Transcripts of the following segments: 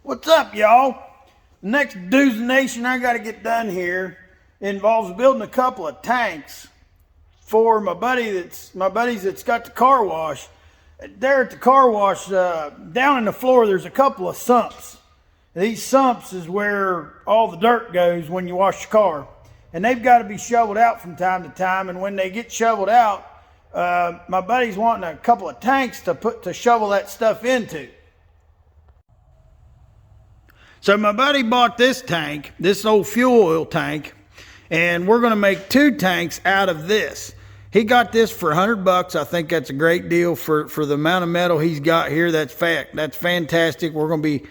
What's up, y'all? The next doozination I got to get done here involves building a couple of tanks for my buddies that's got the car wash. There at the car wash, down in the floor, there's a couple of sumps. These sumps is where all the dirt goes when you wash your car, and they've got to be shoveled out from time to time. And when they get shoveled out, my buddy's wanting a couple of tanks to shovel that stuff into. So my buddy bought this tank, this old fuel oil tank, and we're going to make 2 tanks out of this. He got this for $100. I think that's a great deal for the amount of metal he's got here. That's fantastic. We're going to be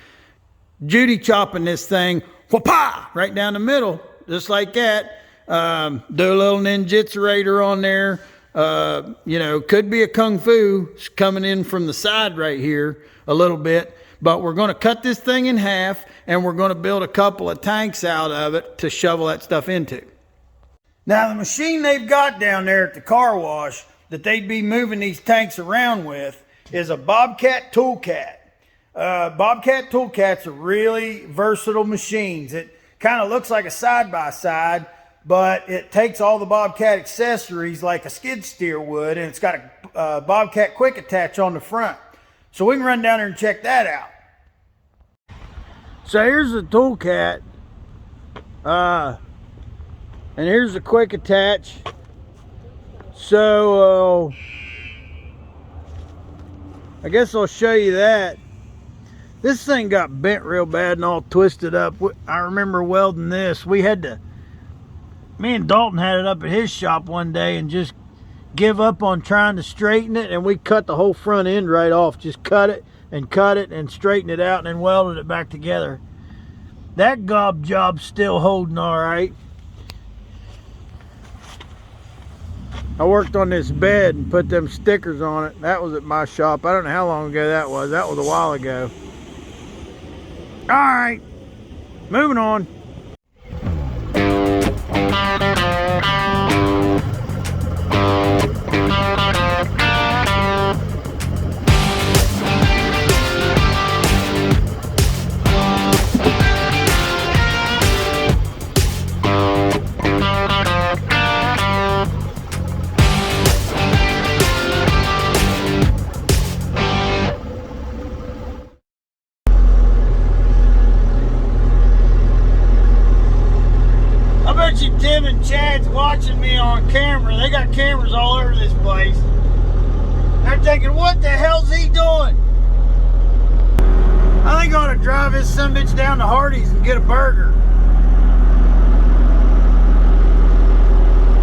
Judy chopping this thing, whoop-ah, right down the middle, just like that. Do a little ninjitsurator on there. Could be a kung fu coming in from the side right here a little bit. But we're going to cut this thing in half, and we're going to build a couple of tanks out of it to shovel that stuff into. Now, the machine they've got down there at the car wash that they'd be moving these tanks around with is a Bobcat Toolcat. Bobcat Toolcats are really versatile machines. It kind of looks like a side-by-side, but it takes all the Bobcat accessories like a skid steer would, and it's got a Bobcat quick attach on the front. So we can run down there and check that out. So here's the Toolcat, and here's the quick attach. So I guess I'll show you that. This thing got bent real bad and all twisted up. I remember welding this. Me and Dalton had it up at his shop one day and just give up on trying to straighten it, and we cut the whole front end right off. Just cut it and straighten it out and then welded it back together. That gob job's still holding all right. I worked on this bed and put them stickers on it. That was at my shop. I don't know how long ago that was. That was a while ago. All right, moving on. Tim and Chad's watching me on camera. They got cameras all over this place. They're thinking, what the hell's he doing? I think I ought to drive this sumbitch down to Hardee's and get a burger.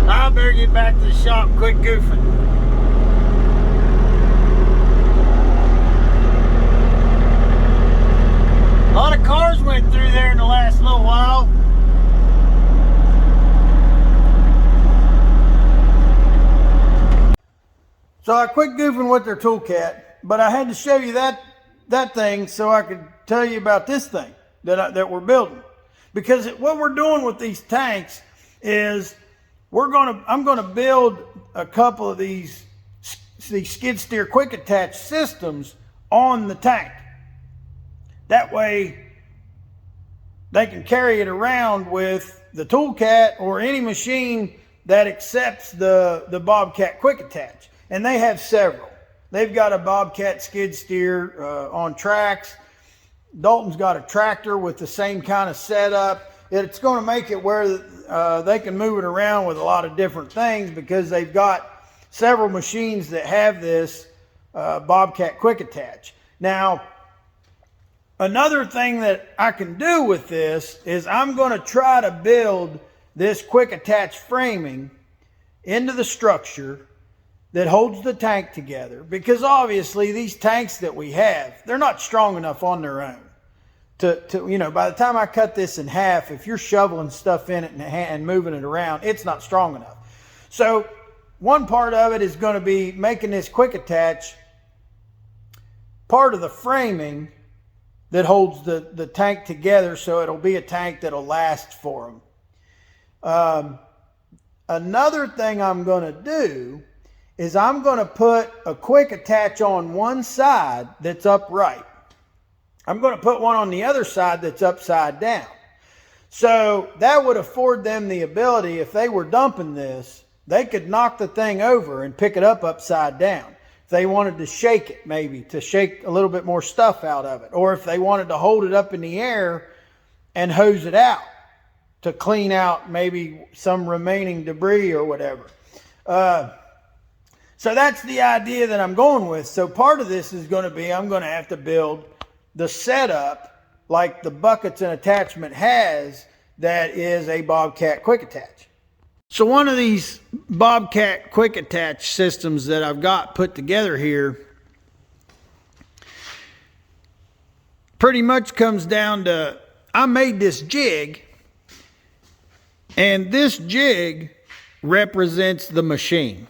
I better get back to the shop and quit goofing. A lot of cars went through there in the last little while. So I quit goofing with their Toolcat, but I had to show you that thing so I could tell you about this thing that we're building. Because what we're doing with these tanks is I'm gonna build a couple of these skid steer quick attach systems on the tank. That way they can carry it around with the Toolcat or any machine that accepts the Bobcat quick attach. And they have several. They've got a Bobcat skid steer on tracks. Dalton's got a tractor with the same kind of setup. It's going to make it where they can move it around with a lot of different things because they've got several machines that have this Bobcat quick attach. Now, another thing that I can do with this is I'm going to try to build this quick attach framing into the structure that holds the tank together, because obviously these tanks that we have, they're not strong enough on their own to by the time I cut this in half, if you're shoveling stuff in it and moving it around, it's not strong enough. So one part of it is going to be making this quick attach part of the framing that holds the tank together, so it'll be a tank that'll last for them. Another thing I'm going to do is I'm going to put a quick attach on one side that's upright. I'm going to put one on the other side that's upside down. So that would afford them the ability, if they were dumping this, they could knock the thing over and pick it up upside down. If they wanted to shake it, maybe to shake a little bit more stuff out of it, or if they wanted to hold it up in the air and hose it out to clean out maybe some remaining debris or whatever. So that's the idea that I'm going with. So part of this is going to be, I'm going to have to build the setup like the buckets and attachment has that is a Bobcat quick attach. So one of these Bobcat quick attach systems that I've got put together here pretty much comes down to, I made this jig, and this jig represents the machine.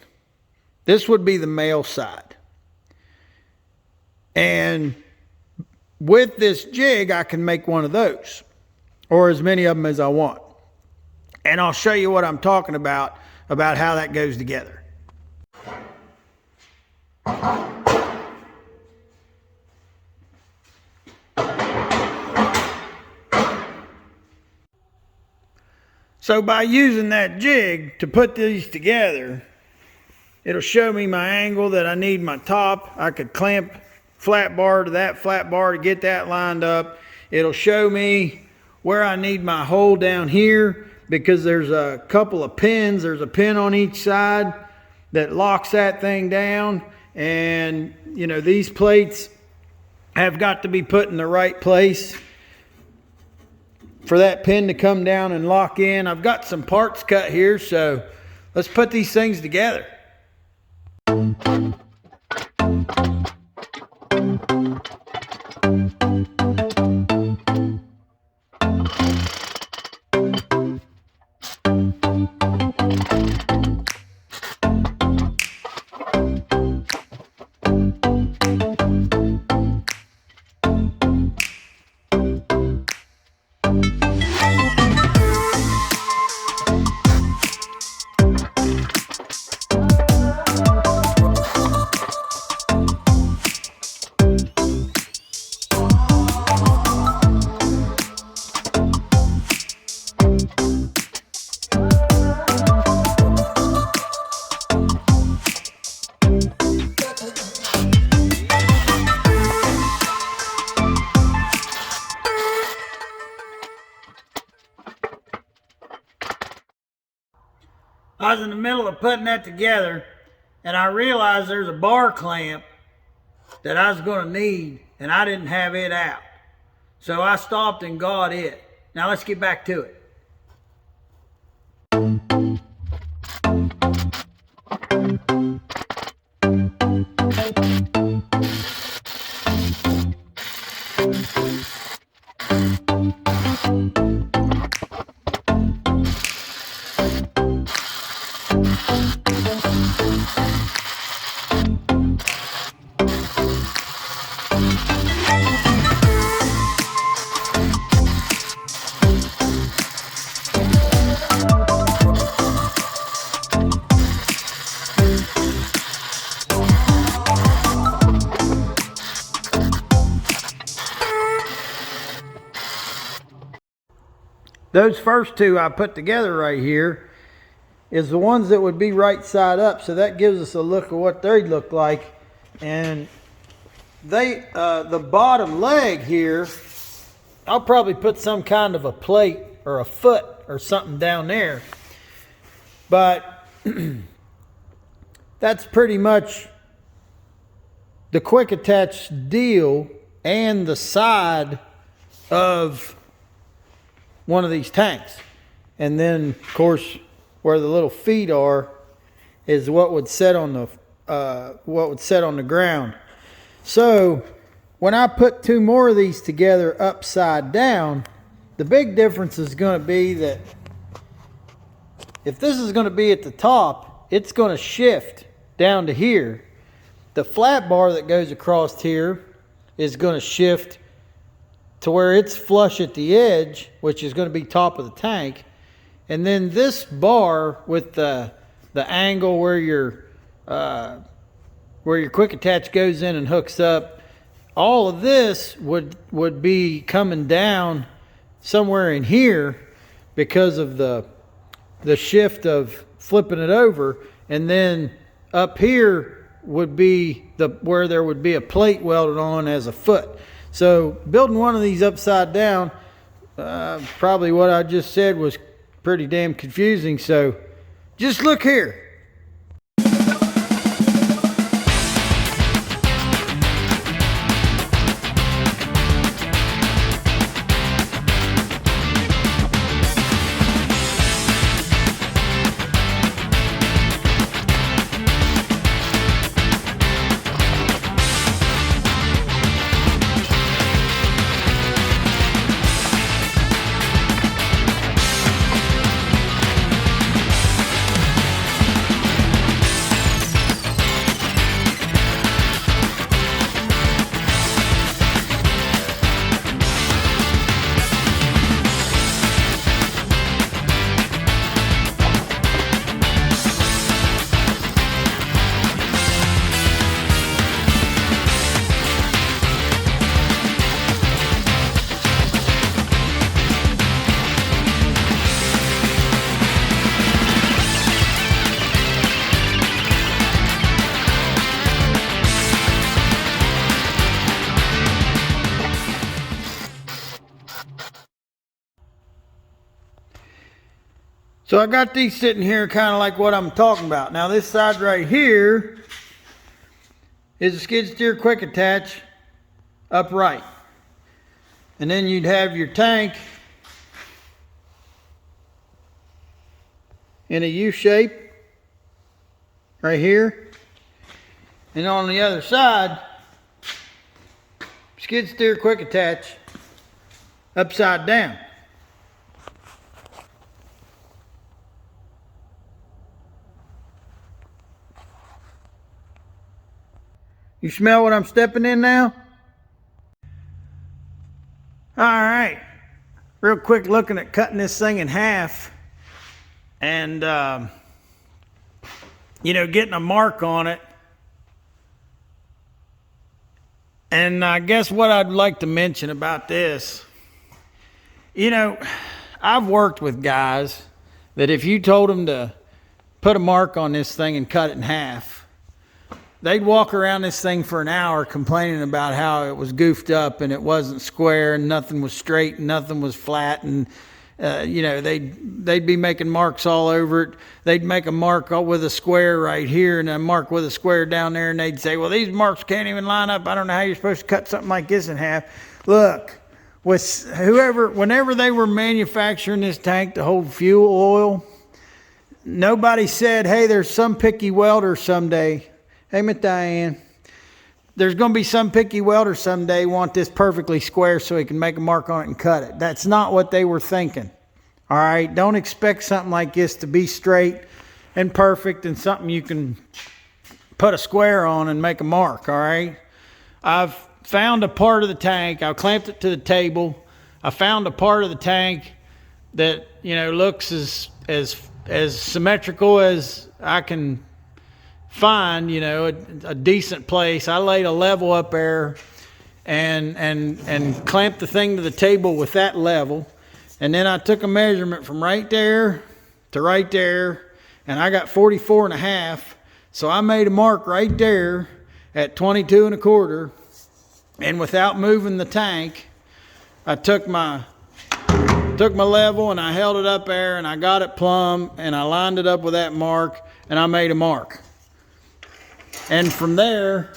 This would be the male side. And with this jig, I can make one of those, or as many of them as I want. And I'll show you what I'm talking about how that goes together. So by using that jig to put these together, it'll show me my angle that I need my top. I could clamp flat bar to that flat bar to get that lined up. It'll show me where I need my hole down here, because there's a couple of pins. There's a pin on each side that locks that thing down. And, you know, these plates have got to be put in the right place for that pin to come down and lock in. I've got some parts cut here, so let's put these things together. I was in the middle of putting that together, and I realized there's a bar clamp that I was going to need, and I didn't have it out. So I stopped and got it. Now let's get back to it. Those first two I put together right here is the ones that would be right side up, so that gives us a look at what they'd look like. And they, the bottom leg here, I'll probably put some kind of a plate or a foot or something down there. But that's pretty much the quick attach deal and the side of one of these tanks. And then of course where the little feet are is what would set on the ground. So when I put two more of these together upside down, the big difference is going to be that if this is going to be at the top, it's going to shift down to here. The flat bar that goes across here is going to shift to where it's flush at the edge, which is going to be top of the tank. And then this bar with the angle where your quick attach goes in and hooks up, all of this would be coming down somewhere in here because of the shift of flipping it over, and then up here would be where there would be a plate welded on as a foot. So building one of these upside down, probably what I just said was pretty damn confusing. So just look here. So I got these sitting here kind of like what I'm talking about. Now this side right here is a skid steer quick attach upright. And then you'd have your tank in a U shape right here. And on the other side, skid steer quick attach upside down. You smell what I'm stepping in now? All right, real quick looking at cutting this thing in half and, you know, getting a mark on it. And I guess what I'd like to mention about this, you know, I've worked with guys that if you told them to put a mark on this thing and cut it in half, they'd walk around this thing for an hour complaining about how it was goofed up and it wasn't square and nothing was straight and nothing was flat. And, you know, they'd be making marks all over it. They'd make a mark with a square right here and a mark with a square down there. And they'd say, well, these marks can't even line up. I don't know how you're supposed to cut something like this in half. Look, whenever they were manufacturing this tank to hold fuel oil, nobody said, hey, there's some picky welder someday. Hey, Miss Diane, there's going to be some picky welder someday want this perfectly square so he can make a mark on it and cut it. That's not what they were thinking. All right, don't expect something like this to be straight and perfect and something you can put a square on and make a mark. All right, I've found a part of the tank. I clamped it to the table. I found a part of the tank that, you know, looks as symmetrical as I can find, you know, a decent place. I laid a level up there and clamped the thing to the table with that level. And then I took a measurement from right there to right there, and I got 44 and a half. So I made a mark right there at 22 and a quarter. And without moving the tank, I took my level and I held it up there and I got it plumb and I lined it up with that mark and I made a mark. And from there,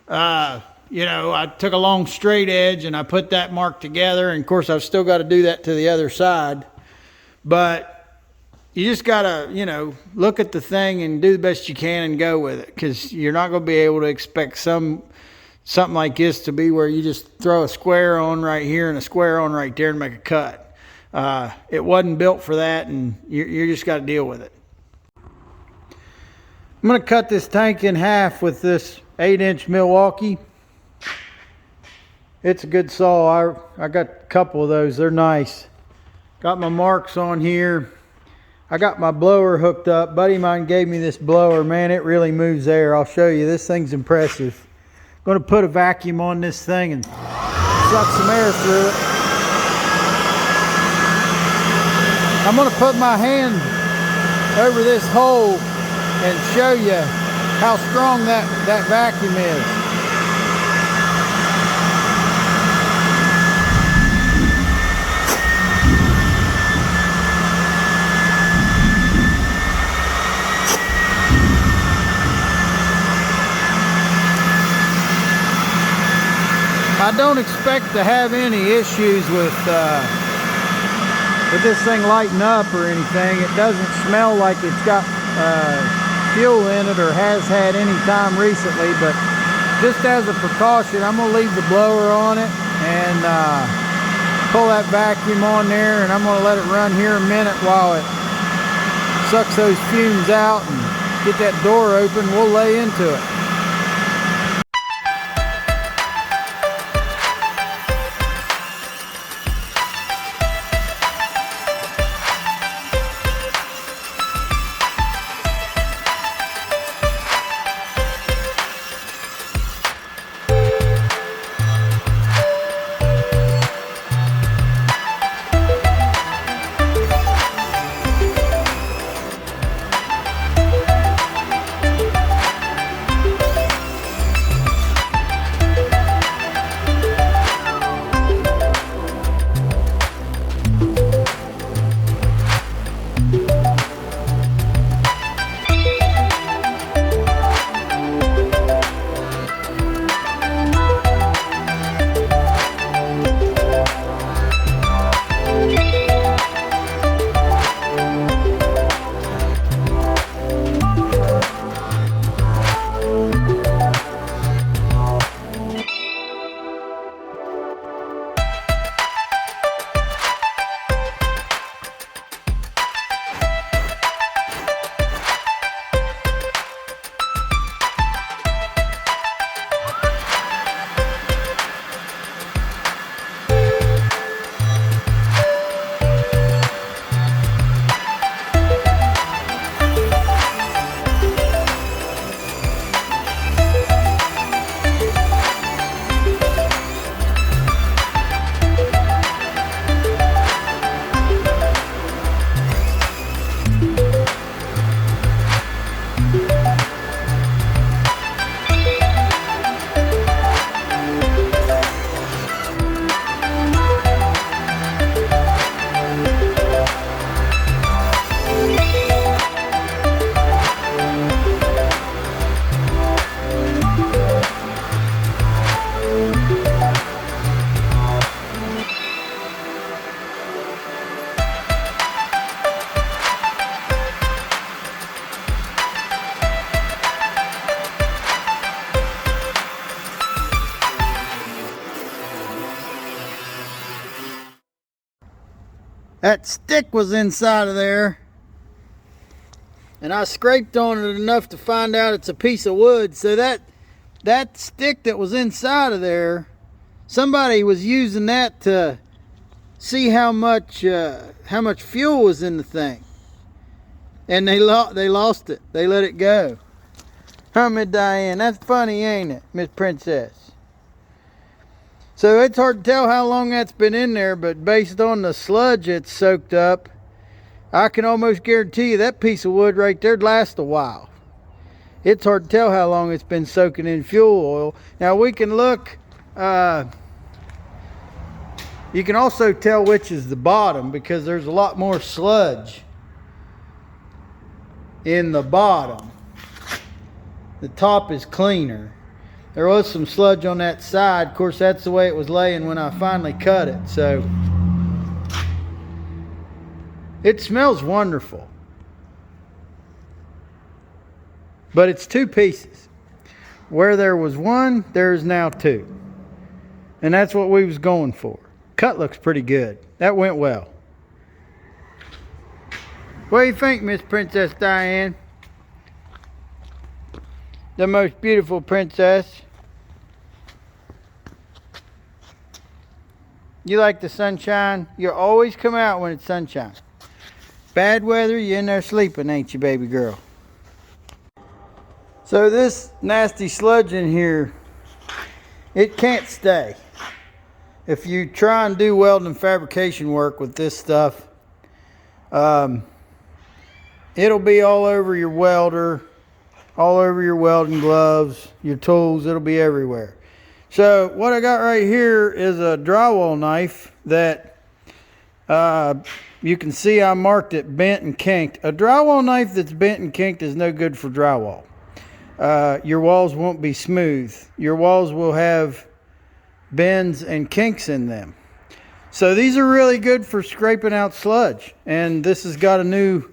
you know, I took a long straight edge and I put that mark together. And of course, I've still got to do that to the other side. But you just got to, you know, look at the thing and do the best you can and go with it. Because you're not going to be able to expect something like this to be where you just throw a square on right here and a square on right there and make a cut. It wasn't built for that, and you just got to deal with it. I'm going to cut this tank in half with this 8-inch Milwaukee. It's a good saw. I got a couple of those. They're nice. Got my marks on here. I got my blower hooked up. Buddy of mine gave me this blower. Man, it really moves air. I'll show you. This thing's impressive. going to put a vacuum on this thing and suck some air through it. I'm going to put my hand over this hole and show you how strong that vacuum is. I don't expect to have any issues with this thing lighting up or anything. It doesn't smell like it's got fuel in it or has had any time recently, but just as a precaution, I'm going to leave the blower on it and pull that vacuum on there, and I'm going to let it run here a minute while it sucks those fumes out and get that door open. We'll lay into it. That stick was inside of there, and I scraped on it enough to find out it's a piece of wood. So that stick that was inside of there, somebody was using that to see how much fuel was in the thing, and they lost it. They let it go. Huh, Miss Diane? That's funny, ain't it, Miss Princess? So it's hard to tell how long that's been in there, but based on the sludge it's soaked up, I can almost guarantee you that piece of wood right there'd last a while. It's hard to tell how long it's been soaking in fuel oil. Now we can look, you can also tell which is the bottom because there's a lot more sludge in the bottom. The top is cleaner. There was some sludge on that side. Of course, that's the way it was laying when I finally cut it. So it smells wonderful. But it's two pieces. Where there was one, there's now two. And that's what we was going for. Cut looks pretty good. That went well. What do you think, Miss Princess Diane? The most beautiful princess. You like the sunshine? You always come out when it's sunshine. Bad weather, you in there sleeping, ain't you, baby girl? So this nasty sludge in here it can't stay. If you try and do welding and fabrication work with this stuff, it'll be all over your welder, all over your welding gloves, your tools. It'll be everywhere. So what I got right here is a drywall knife that you can see I marked it bent and kinked. A drywall knife that's bent and kinked is no good for drywall. Your walls won't be smooth. Your walls will have bends and kinks in them. So these are really good for scraping out sludge, and this has got a new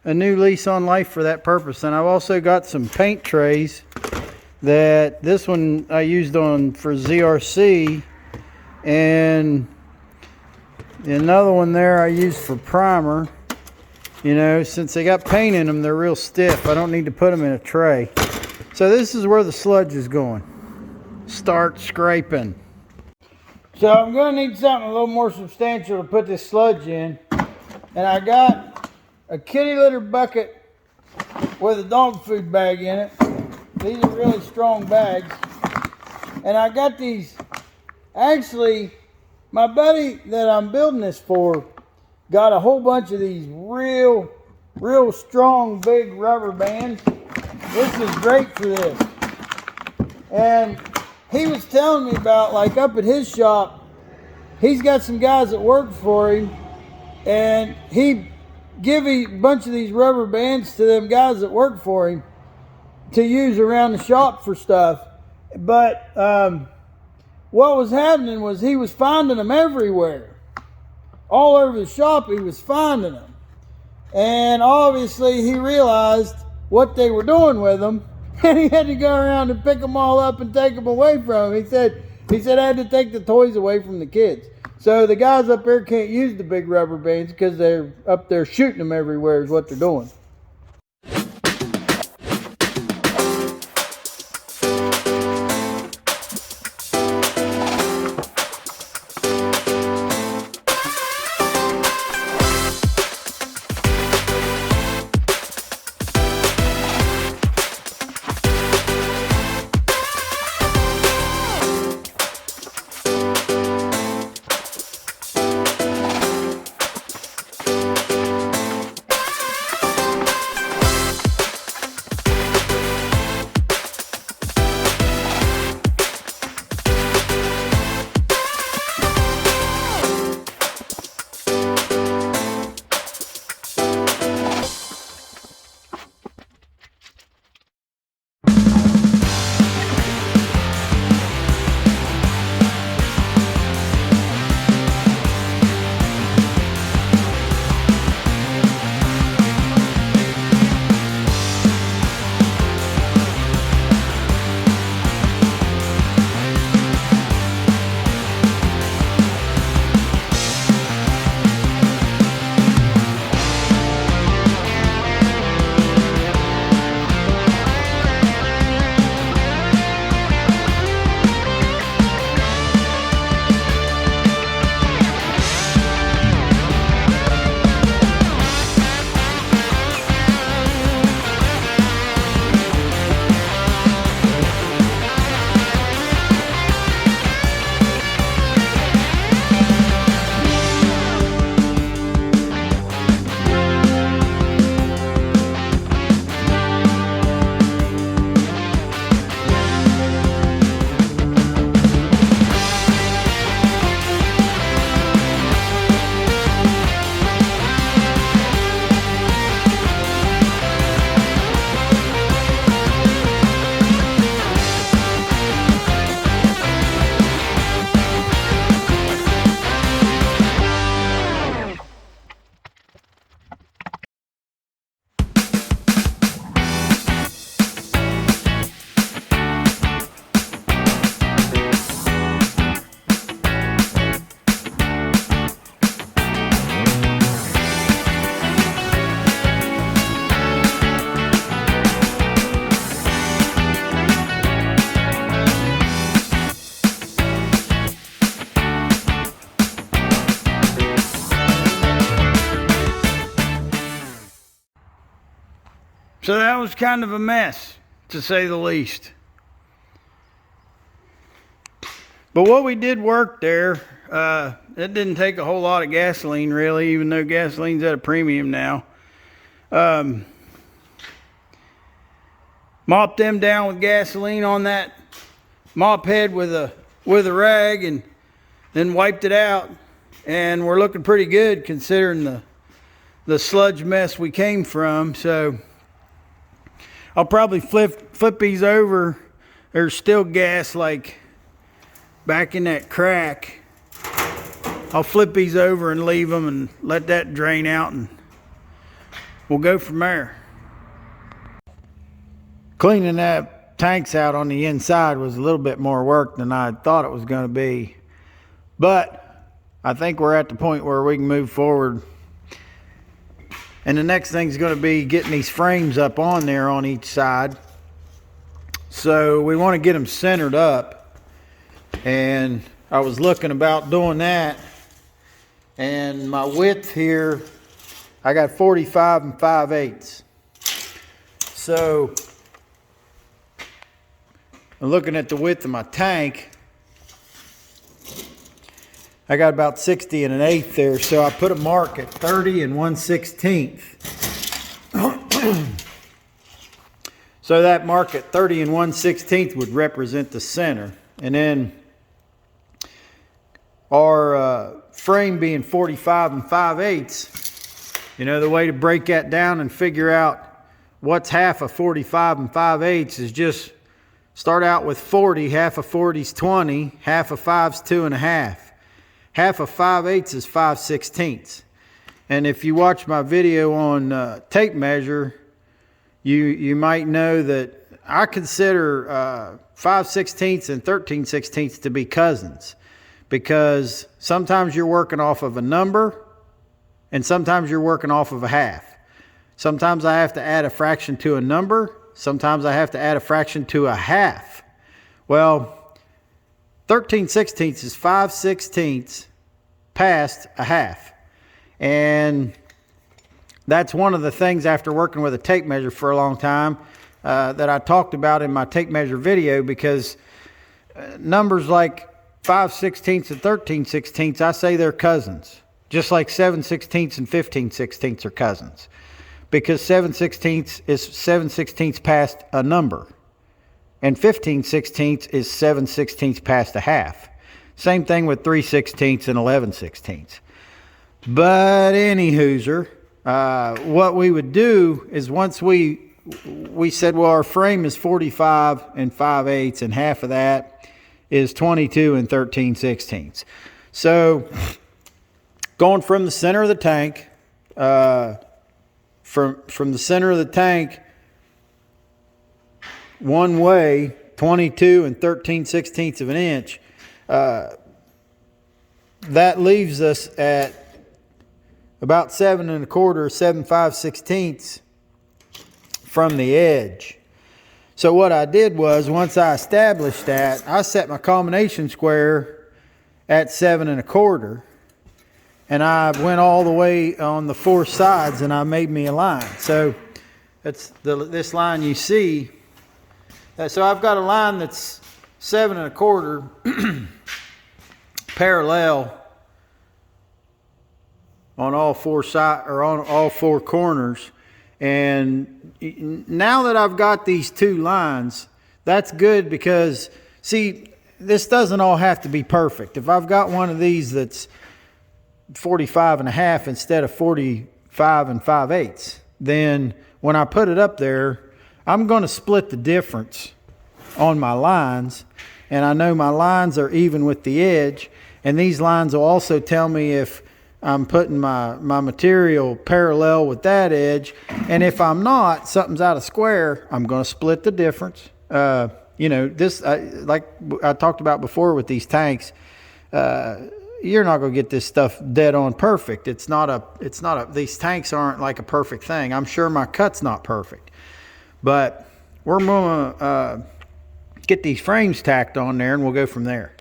lease on life for that purpose. And I've also got some paint trays that this one I used on for ZRC, and another one there I used for primer. You know, since they got paint in them, they're real stiff. I don't need to put them in a tray. So this is where the sludge is going. Start scraping. So I'm going to need something a little more substantial to put this sludge in. And I got a kitty litter bucket with a dog food bag in it. These are really strong bags. And I got these, actually, my buddy that I'm building this for got a whole bunch of these real strong big rubber bands. This is great for this. And he was telling me about, like, up at his shop, he's got some guys that work for him, and he give a bunch of these rubber bands to them guys that work for him to use around the shop for stuff. But what was happening was he was finding them everywhere. All over the shop he was finding them. And obviously he realized what they were doing with them, and he had to go around and pick them all up and take them away from him. He said I had to take the toys away from the kids. So the guys up there can't use the big rubber bands because they're up there shooting them everywhere is what they're doing. So that was kind of a mess, to say the least. But what we did work there, it didn't take a whole lot of gasoline really, even though gasoline's at a premium now. Mopped them down with gasoline on that mop head with a rag, and then wiped it out, and we're looking pretty good considering the sludge mess we came from. So I'll probably flip these over. There's still gas like back in that crack. I'll flip these over and leave them and let that drain out, and we'll go from there. Cleaning that tanks out on the inside was a little bit more work than I thought it was going to be, but I think we're at the point where we can move forward. And the next thing is going to be getting these frames up on there on each side. So we want to get them centered up, and I was looking about doing that. And my width here, I got 45 and 5/8. So I'm looking at the width of my tank. I got about 60 and 1/8 there, so I put a mark at 30 and 1/16. So that mark at 30 and 1/16 would represent the center. And then our frame being 45 and 5/8, you know, the way to break that down and figure out what's half of 45 and 5/8 is just start out with 40. Half of 40 is 20. Half of 5 is 2.5. Half of 5/8 is 5/16. And if you watch my video on tape measure, you might know that I consider 5/16 and 13/16 to be cousins, because sometimes you're working off of a number and sometimes you're working off of a half. Sometimes I have to add a fraction to a number. Sometimes I have to add a fraction to a half. Well, 13/16 is 5/16 past a half. And that's one of the things, after working with a tape measure for a long time, that I talked about in my tape measure video, because numbers like 5/16 and 13/16, I say they're cousins. Just like 7/16 and 15/16 are cousins. Because 7/16 is 7/16 past a number. And 15/16 is 7/16 past a half. Same thing with 3/16 and 11/16. But anywhooser, what we would do is, once we said, well, our frame is 45 and 5/8, and half of that is 22 and 13/16. So going from the center of the tank, from the center of the tank one way, 22 and 13/16 of an inch, that leaves us at about 7 1/4, 7 5/16 from the edge. So what I did was, once I established that, I set my combination square at 7 1/4, and I went all the way on the 4 sides, and I made me a line. So that's this line you see. So I've got a line that's 7 1/4 parallel on all 4 sides, or on all 4 corners. And now that I've got these 2 lines, that's good, because see, this doesn't all have to be perfect. If I've got one of these that's 45 and a half instead of 45 and 5/8, then when I put it up there, I'm going to split the difference on my lines, and I know my lines are even with the edge, and these lines will also tell me if I'm putting my material parallel with that edge, and if I'm not, something's out of square, I'm going to split the difference. You know, this, like I talked about before with these tanks, you're not going to get this stuff dead on perfect. These tanks aren't like a perfect thing. I'm sure my cut's not perfect, but we're going to get these frames tacked on there, and we'll go from there.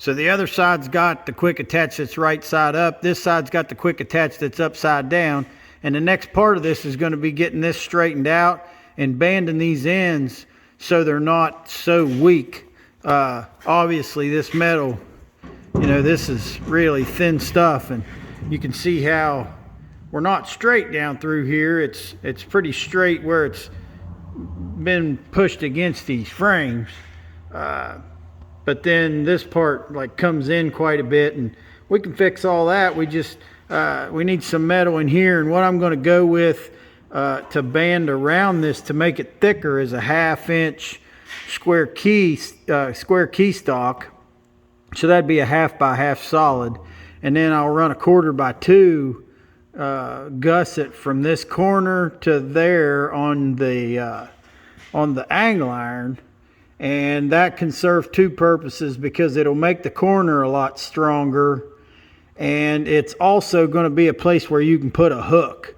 So the other side's got the quick attach that's right side up. This side's got the quick attach that's upside down. And the next part of this is going to be getting this straightened out and banding these ends so they're not so weak. Obviously this metal, you know, this is really thin stuff, and you can see how we're not straight down through here. It's pretty straight where it's been pushed against these frames. But then this part like comes in quite a bit, and we can fix all that. We just we need some metal in here, and what I'm going to go with to band around this to make it thicker is a 1/2 inch square key stock. So that'd be a 1/2 by 1/2 solid, and then I'll run a 1/4 by 2 gusset from this corner to there on the angle iron. And that can serve two purposes, because it'll make the corner a lot stronger, and it's also going to be a place where you can put a hook.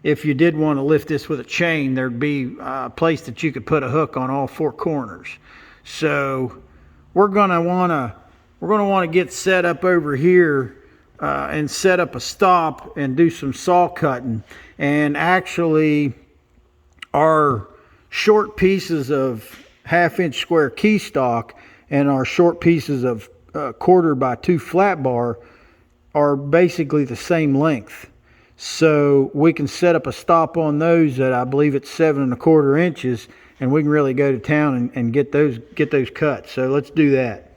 If you did want to lift this with a chain, there'd be a place that you could put a hook on all 4 corners. So we're going to want to get set up over here and set up a stop and do some saw cutting. And actually our short pieces of 1/2 inch square key stock and our short pieces of 1/4 by 2 flat bar are basically the same length. So we can set up a stop on those at, I believe it's 7 1/4 inches, and we can really go to town and get those cut. So let's do that.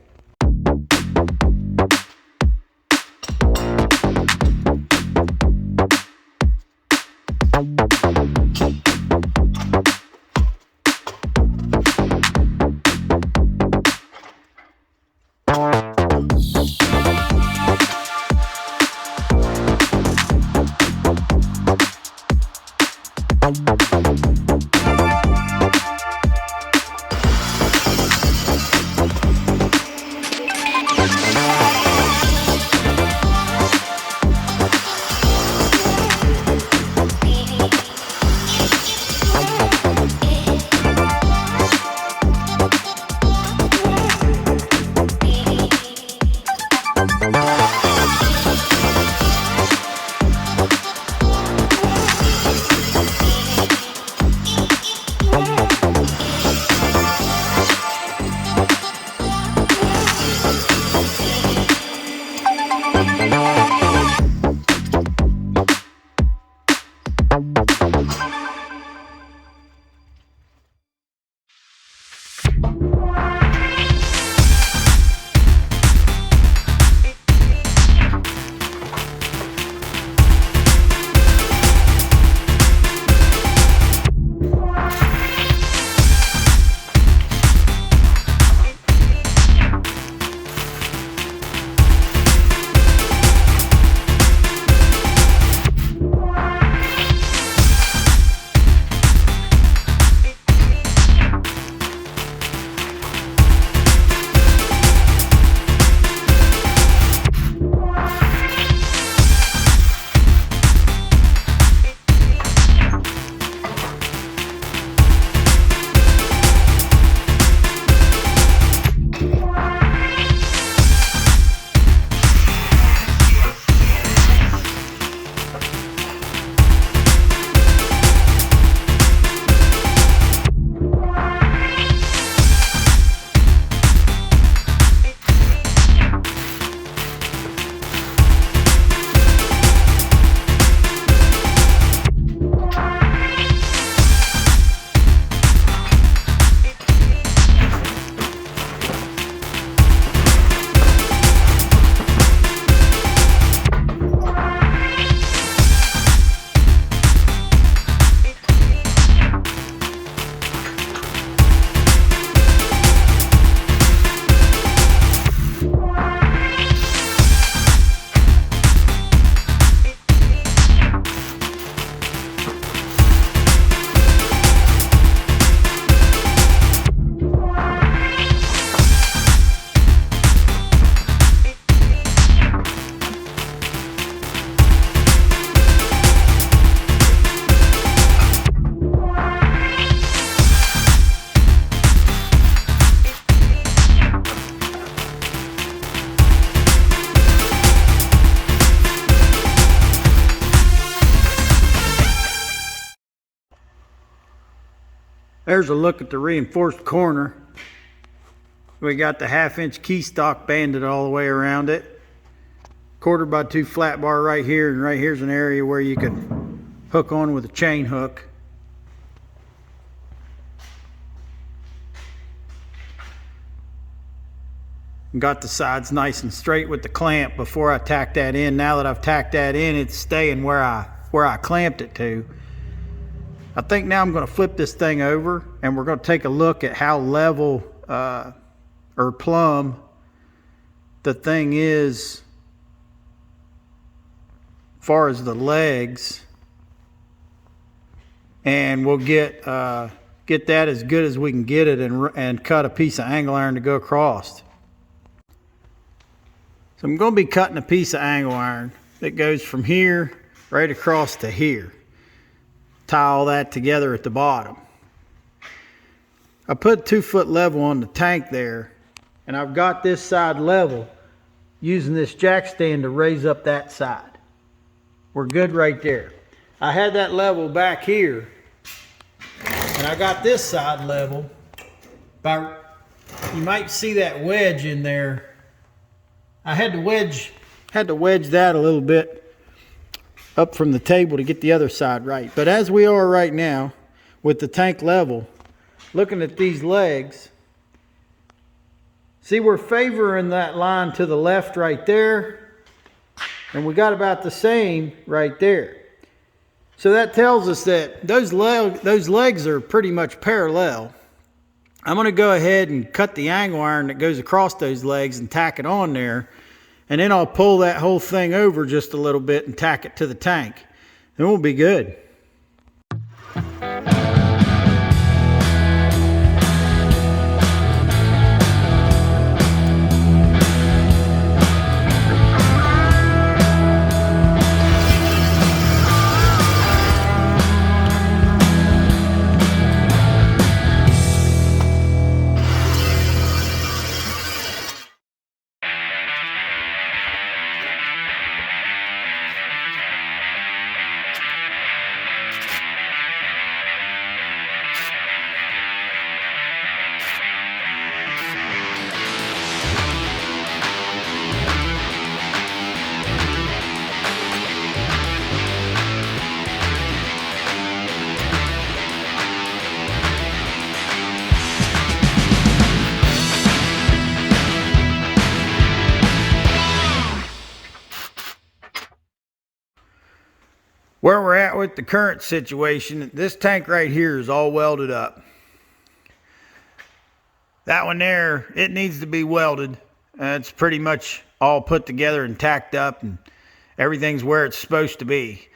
There's a look at the reinforced corner. We got the 1/2-inch key stock banded all the way around it. 1/4x2 flat bar right here, and right here's an area where you can hook on with a chain hook. Got the sides nice and straight with the clamp before I tacked that in. Now that I've tacked that in, it's staying where I clamped it to. I think now I'm going to flip this thing over and we're going to take a look at how level or plumb the thing is as far as the legs, and we'll get that as good as we can get it, and cut a piece of angle iron to go across. So I'm going to be cutting a piece of angle iron that goes from here right across to here. Tie all that together at the bottom. I put 2-foot level on the tank there, and I've got this side level using this jack stand to raise up that side. We're good right there. I had that level back here, and I got this side level. You might see that wedge in there. I had to wedge that a little bit up from the table to get the other side right. But as we are right now with the tank level, looking at these legs, see, we're favoring that line to the left right there, and we got about the same right there. So that tells us that those legs are pretty much parallel. I'm going to go ahead and cut the angle iron that goes across those legs and tack it on there. And then I'll pull that whole thing over just a little bit and tack it to the tank. Then we'll be good. Where we're at with the current situation, this tank right here is all welded up. That one there, it needs to be welded. It's pretty much all put together and tacked up, and everything's where it's supposed to be.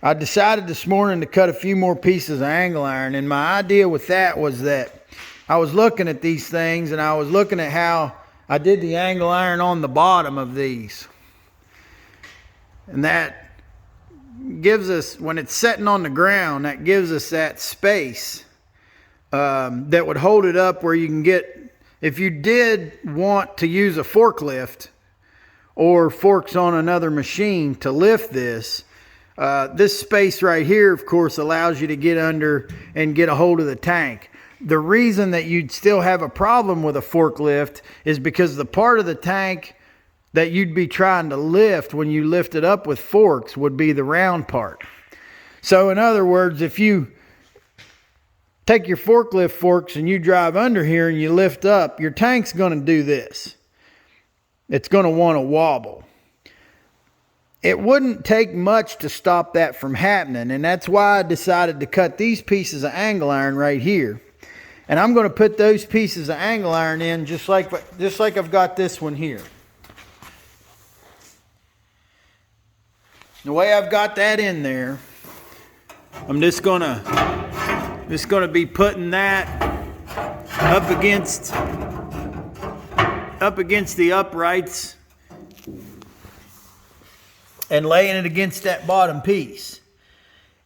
I decided this morning to cut a few more pieces of angle iron, and my idea with that was that I was looking at these things and I was looking at how I did the angle iron on the bottom of these. And that gives us, when it's sitting on the ground, that gives us that space that would hold it up where you can get, if you did want to use a forklift or forks on another machine to lift this, this space right here, of course, allows you to get under and get a hold of the tank. The reason that you'd still have a problem with a forklift is because the part of the tank that you'd be trying to lift when you lift it up with forks would be the round part. So in other words, if you take your forklift forks and you drive under here and you lift up, your tank's going to do this. It's going to want to wobble. It wouldn't take much to stop that from happening, and that's why I decided to cut these pieces of angle iron right here. And I'm going to put those pieces of angle iron in just like I've got this one here. The way I've got that in there, I'm just gonna be putting that up against the uprights and laying it against that bottom piece.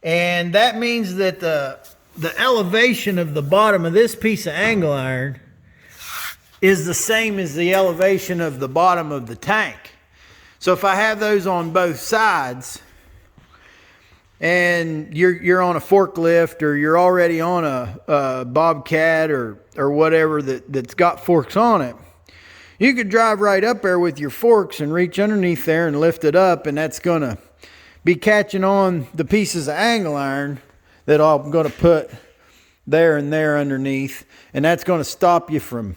And that means that the elevation of the bottom of this piece of angle iron is the same as the elevation of the bottom of the tank. So if I have those on both sides, and you're on a forklift, or you're already on a Bobcat or whatever that's got forks on it, you could drive right up there with your forks and reach underneath there and lift it up, and that's going to be catching on the pieces of angle iron that I'm going to put there and there underneath, and that's going to stop you from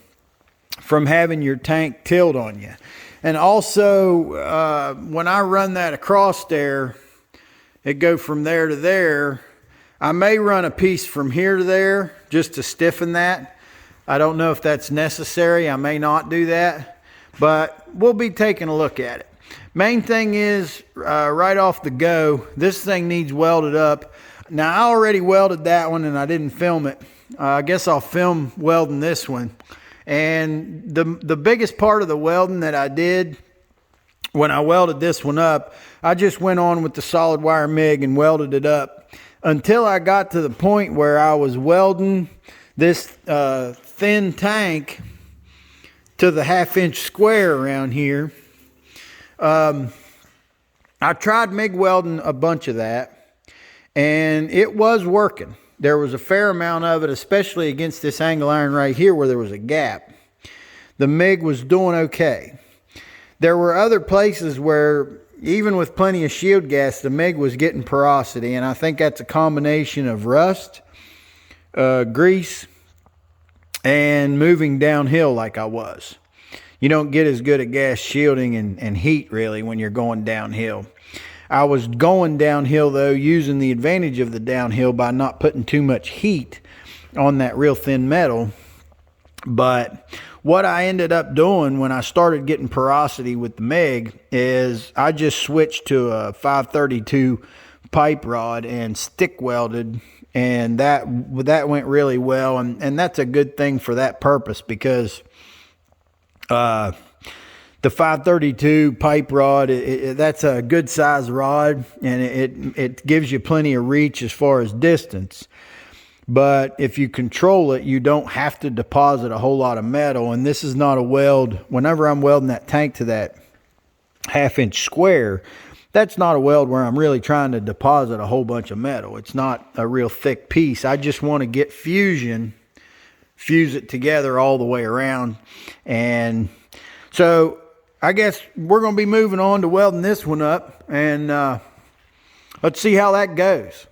having your tank tilt on you. And also, when I run that across there, it go from there to there. I may run a piece from here to there just to stiffen that. I don't know if that's necessary. I may not do that, but we'll be taking a look at it. Main thing is, right off the go, this thing needs welded up. Now, I already welded that one and I didn't film it. I guess I'll film welding this one. And the biggest part of the welding that I did when I welded this one up, I just went on with the solid wire MIG and welded it up until I got to the point where I was welding this thin tank to the 1/2 inch square around here. I tried MIG welding a bunch of that, and it was working. There was a fair amount of it, especially against this angle iron right here where there was a gap. The MIG was doing okay. There were other places where, even with plenty of shield gas, the MIG was getting porosity, and I think that's a combination of rust, grease, and moving downhill like I was. You don't get as good at gas shielding and heat really when you're going downhill. I was going downhill though, using the advantage of the downhill by not putting too much heat on that real thin metal. But what I ended up doing when I started getting porosity with the MIG is I just switched to a 532 pipe rod and stick welded, and that went really well, and that's a good thing for that purpose, because the 532 pipe rod, that's a good size rod, and it gives you plenty of reach as far as distance. But if you control it, you don't have to deposit a whole lot of metal. And this is not a weld. Whenever I'm welding that tank to that 1/2 inch square, that's not a weld where I'm really trying to deposit a whole bunch of metal. It's not a real thick piece. I just want to get fuse it together all the way around. And so I guess we're going to be moving on to welding this one up, and let's see how that goes.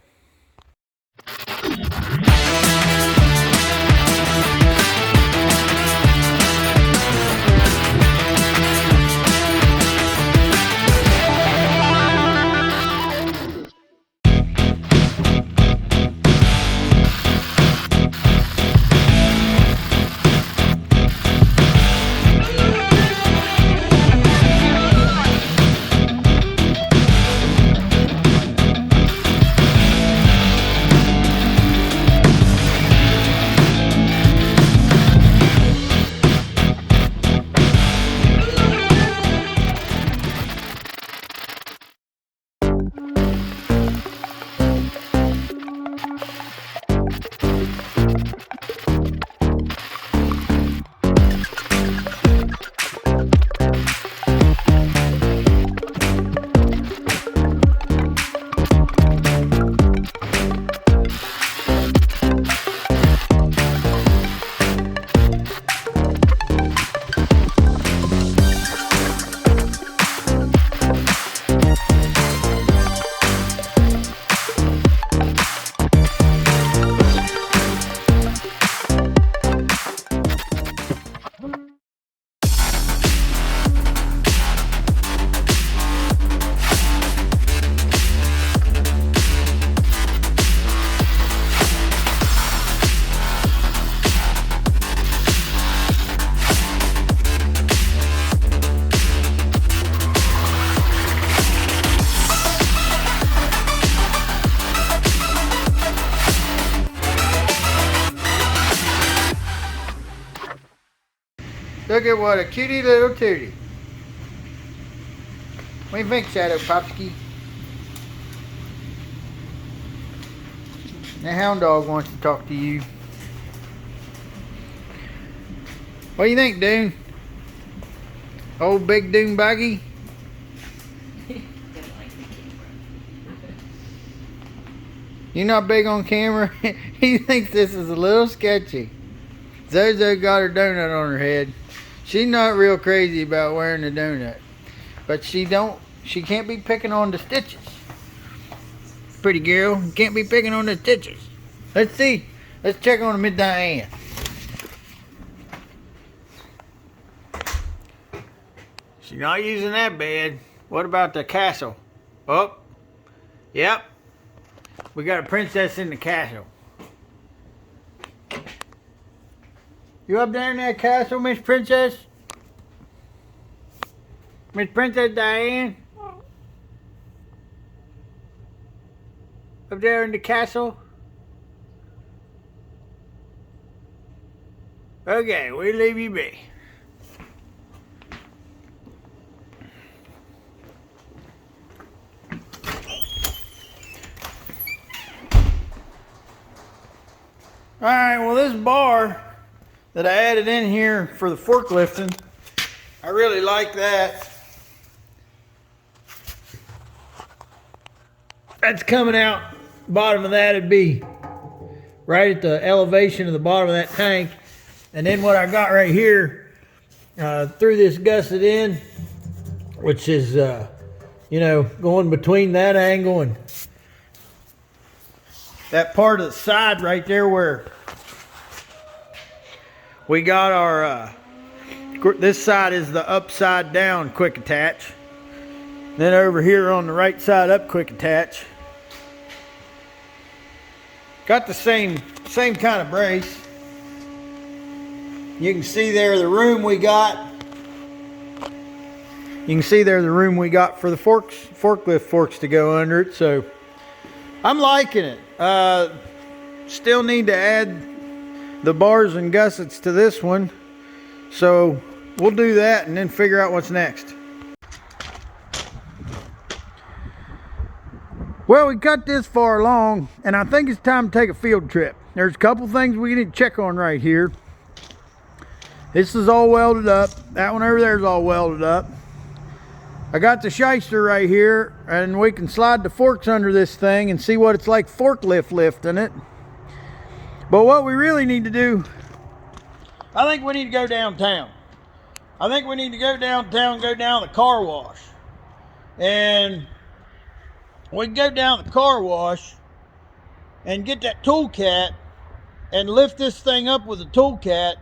Look at what a cutie little tootie. What do you think, Shadow Popsky? The hound dog wants to talk to you. What do you think, Dune? Old big Dune Buggy? You're not big on camera? He thinks this is a little sketchy. Zozo got her donut on her head. She's not real crazy about wearing the donut. But she can't be picking on the stitches. Pretty girl, can't be picking on the stitches. Let's see. Let's check on Miss Diane. She's not using that bed. What about the castle? Oh, yep. We got a princess in the castle. You up there in that castle, Miss Princess? Miss Princess Diane? Up there in the castle? Okay, we leave you be. Alright, well this bar that I added in here for the forklifting, I really like that. That's coming out, bottom of that would be right at the elevation of the bottom of that tank. And then what I got right here, through this gusset in, which is, you know, going between that angle and that part of the side right there where we got our, this side is the upside down quick attach. Then over here on the right side up quick attach. Got the same kind of brace. You can see there the room we got. You can see there the room we got for the forklift forks to go under it. So I'm liking it. Still need to add the bars and gussets to this one. So we'll do that and then figure out what's next. Well, we cut this far along, and I think it's time to take a field trip. There's a couple things we need to check on right here. This is all welded up. That one over there is all welded up. I got the shyster right here, and we can slide the forks under this thing and see what it's like forklift lifting it. But what we really need to do, I think we need to go downtown. I think we need to go downtown, go down the car wash. And we can go down the car wash and get that tool cat and lift this thing up with a tool cat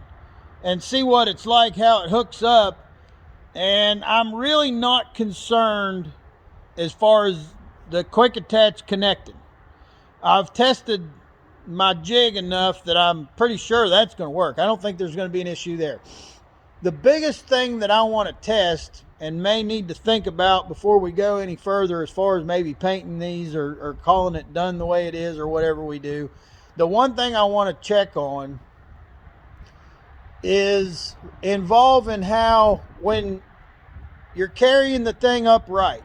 and see what it's like, how it hooks up. And I'm really not concerned as far as the quick attach connecting. I've tested my jig enough that I'm pretty sure that's going to work. I don't think there's going to be an issue there. The biggest thing that I want to test and may need to think about before we go any further as far as maybe painting these or calling it done the way it is or whatever we do, the one thing I want to check on is involving how when you're carrying the thing upright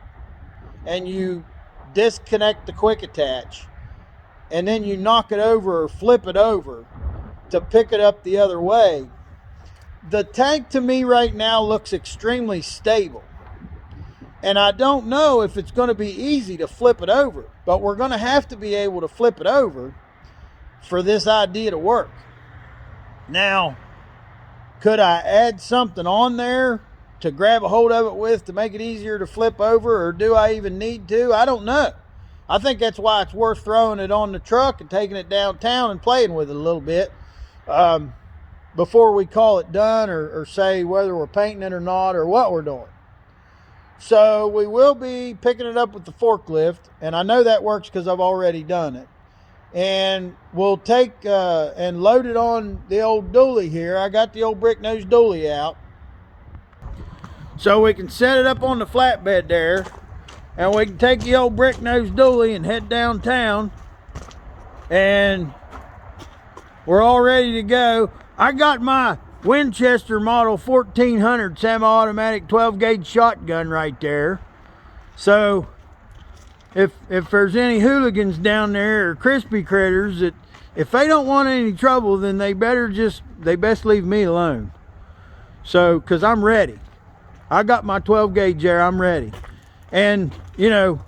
and you disconnect the quick attach and then you knock it over or flip it over to pick it up the other way, the tank to me right now looks extremely stable. And I don't know if it's going to be easy to flip it over, but we're going to have to be able to flip it over for this idea to work. Now, could I add something on there to grab a hold of it with to make it easier to flip over, or do I even need to? I don't know. I think that's why it's worth throwing it on the truck and taking it downtown and playing with it a little bit before we call it done or say whether we're painting it or not or what we're doing. So we will be picking it up with the forklift, and I know that works because I've already done it. And we'll take and load it on the old dually here. I got the old brick nose dually out. So we can set it up on the flatbed there, and we can take the old brick nose dually and head downtown, and we're all ready to go. I got my Winchester model 1400 semi-automatic 12 gauge shotgun right there. So if there's any hooligans down there or crispy critters that if they don't want any trouble, then they best leave me alone. So, cause I'm ready. I got my 12 gauge there, I'm ready. And you know,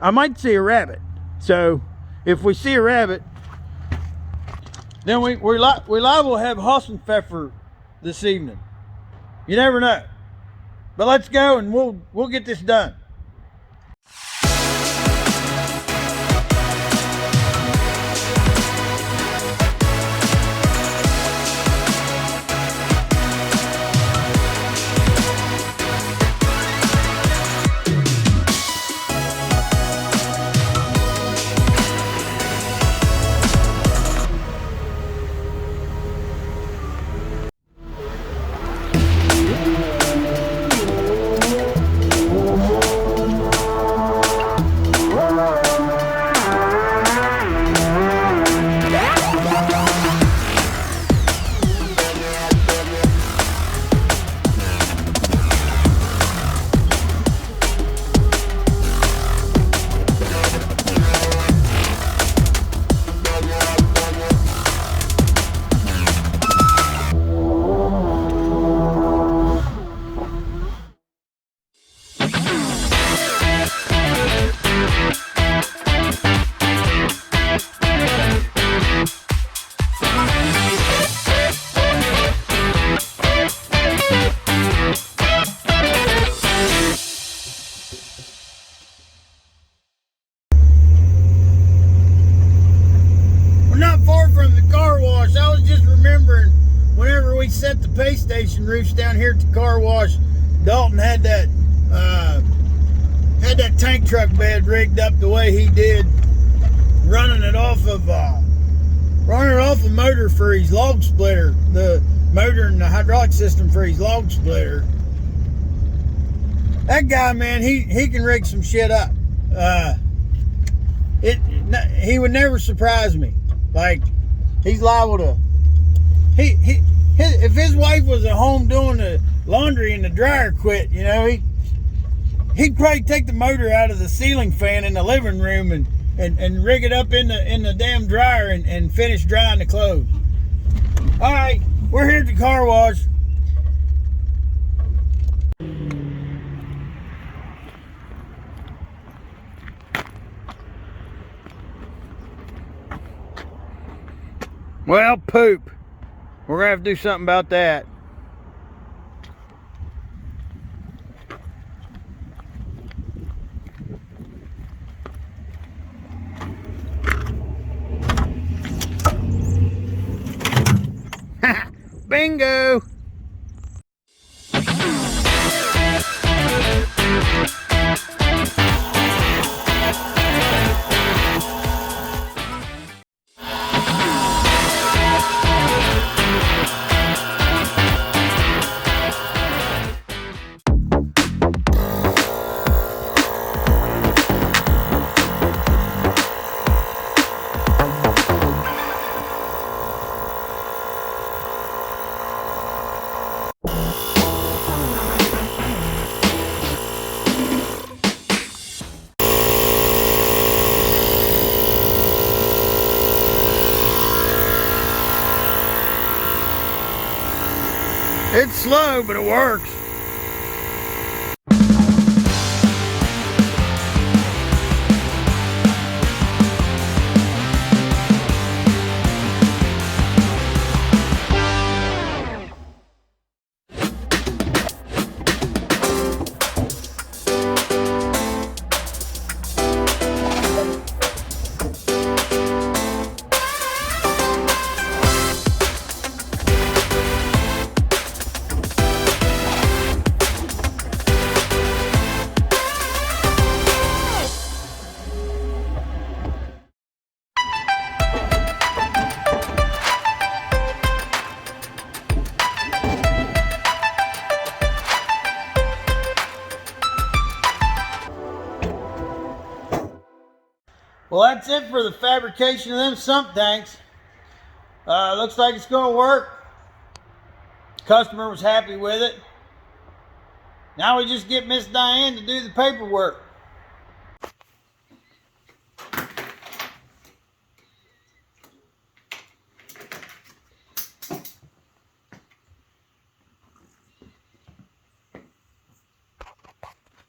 I might see a rabbit. So if we see a rabbit, then we're liable to have Hassenpfeffer this evening. You never know. But let's go and we'll get this done. Set the pay station roofs down here at the car wash. Dalton had that tank truck bed rigged up the way he did, running it off of motor for his log splitter, the motor and the hydraulic system for his log splitter. That guy, man, he can rig some shit up. He would never surprise me. Like, he's liable to. If his wife was at home doing the laundry and the dryer quit, you know, he'd probably take the motor out of the ceiling fan in the living room and rig it up in the damn dryer and finish drying the clothes. All right, we're here at the car wash. Well, poop. We're going to have to do something about that. Bingo! It's slow, but it works. Well, that's it for the fabrication of them sump tanks. Looks like it's going to work. Customer was happy with it. Now we just get Miss Diane to do the paperwork.